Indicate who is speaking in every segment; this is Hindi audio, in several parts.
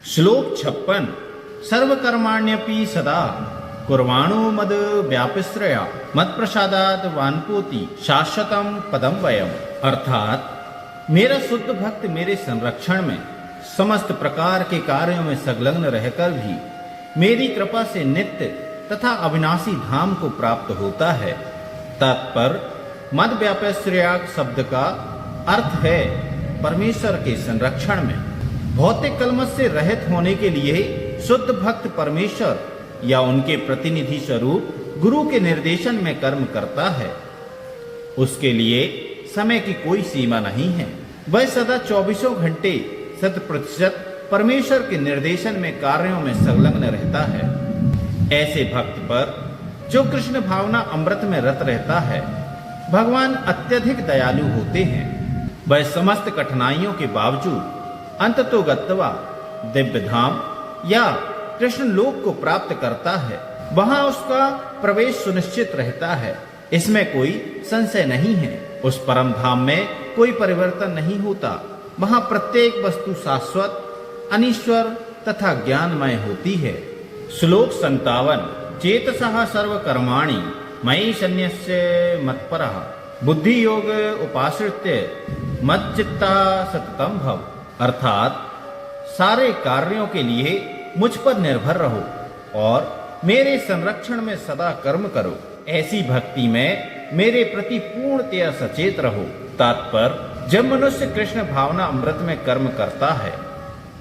Speaker 1: श्लोक 56। सर्वकर्माण्यपि सदा कुर्वाणो मद व्यापिश्रया मत प्रसादात वानपोति शाश्वतम पदम वयम। अर्थात मेरा शुद्ध भक्त मेरे संरक्षण में समस्त प्रकार के कार्यों में संलग्न रहकर भी मेरी कृपा से नित्य तथा अविनाशी धाम को प्राप्त होता है। तात्पर्य मद व्यापिश्रया शब्द का अर्थ है परमेश्वर के संरक्षण में। भौतिक कलमश से रहित होने के लिए शुद्ध भक्त परमेश्वर या उनके प्रतिनिधि स्वरूप गुरु के निर्देशन में कर्म करता है। उसके लिए समय की कोई सीमा नहीं है। वह सदा 24 घंटे 100% परमेश्वर के निर्देशन में कार्यों में संलग्न रहता है। ऐसे भक्त पर जो कृष्ण भावना अमृत में रत रहता है, भगवान अत्यधिक दयालु होते हैं। वह समस्त कठिनाइयों के बावजूद अंततोगत्वा दिव्य धाम या कृष्ण लोक को प्राप्त करता है। वहां उसका प्रवेश सुनिश्चित रहता है, इसमें कोई संशय नहीं है। उस परम धाम में कोई परिवर्तन नहीं होता। वहां प्रत्येक वस्तु शाश्वत, अनीश्वर तथा ज्ञानमय होती है। श्लोक 57। चेतसः सर्वकर्माणि मयि सन्न्यस्य मत्परः बुद्धि योग उपाश्रित्य मच्चित्ता सततम भव। अर्थात सारे कार्यों के लिए मुझ पर निर्भर रहो और मेरे संरक्षण में सदा कर्म करो। ऐसी भक्ति में मेरे प्रति पूर्णतया सचेत रहो। तात्पर्य जब मनुष्य कृष्ण भावना अमृत में कर्म करता है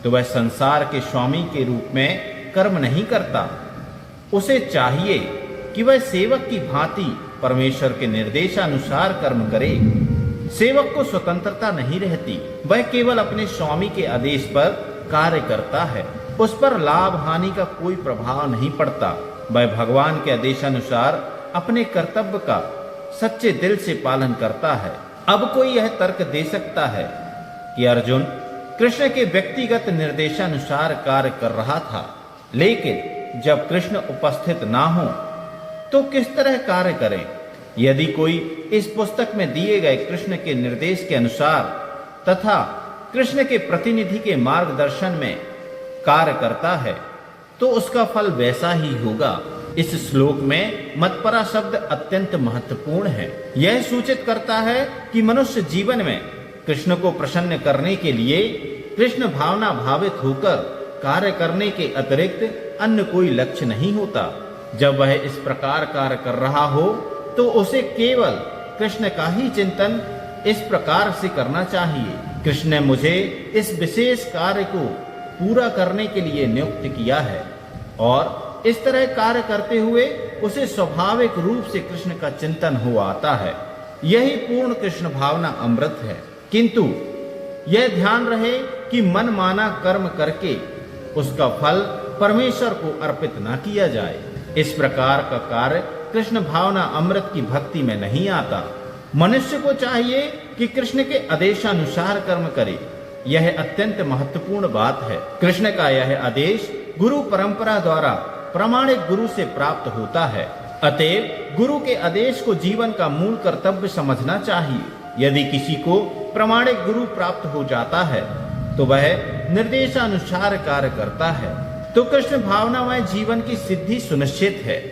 Speaker 1: तो वह संसार के स्वामी के रूप में कर्म नहीं करता। उसे चाहिए कि वह सेवक की भांति परमेश्वर के निर्देशानुसार कर्म करे। सेवक को स्वतंत्रता नहीं रहती। वह केवल अपने स्वामी के आदेश पर कार्य करता है। उस पर लाभ हानि का कोई प्रभाव नहीं पड़ता। वह भगवान के आदेशानुसार अपने कर्तव्य का सच्चे दिल से पालन करता है। अब कोई यह तर्क दे सकता है कि अर्जुन कृष्ण के व्यक्तिगत निर्देशानुसार कार्य कर रहा था, लेकिन जब कृष्ण उपस्थित ना हो तो किस तरह कार्य करें? यदि कोई इस पुस्तक में दिए गए कृष्ण के निर्देश के अनुसार तथा कृष्ण के प्रतिनिधि के मार्गदर्शन में कार्य करता है तो उसका फल वैसा ही होगा। इस श्लोक में मत्परा शब्द अत्यंत महत्वपूर्ण है। यह सूचित करता है कि मनुष्य जीवन में कृष्ण को प्रसन्न करने के लिए कृष्ण भावना भावित होकर कार्य करने के अतिरिक्त अन्य कोई लक्ष्य नहीं होता। जब वह इस प्रकार कार्य कर रहा हो तो उसे केवल कृष्ण का ही चिंतन इस प्रकार से करना चाहिए। कृष्ण ने मुझे इस विशेष कार्य को पूरा करने के लिए नियुक्त किया है और इस तरह कार्य करते हुए उसे स्वाभाविक रूप से कृष्ण का चिंतन हो आता है। यही पूर्ण कृष्ण भावना अमृत है। किंतु यह ध्यान रहे कि मन माना कर्म करके उसका फल परमेश्वर को अर्पित न किया जाए। इस प्रकार का कार्य कृष्ण भावना अमृत की भक्ति में नहीं आता। मनुष्य को चाहिए कि कृष्ण के आदेशानुसार कर्म करे। यह अत्यंत महत्वपूर्ण बात है। कृष्ण का यह आदेश गुरु परंपरा द्वारा प्रामाणिक गुरु से प्राप्त होता है। अतएव गुरु के आदेश को जीवन का मूल कर्तव्य समझना चाहिए। यदि किसी को प्रामाणिक गुरु प्राप्त हो जाता है तो वह निर्देशानुसार कार्य करता है तो कृष्ण भावनामय जीवन की सिद्धि सुनिश्चित है।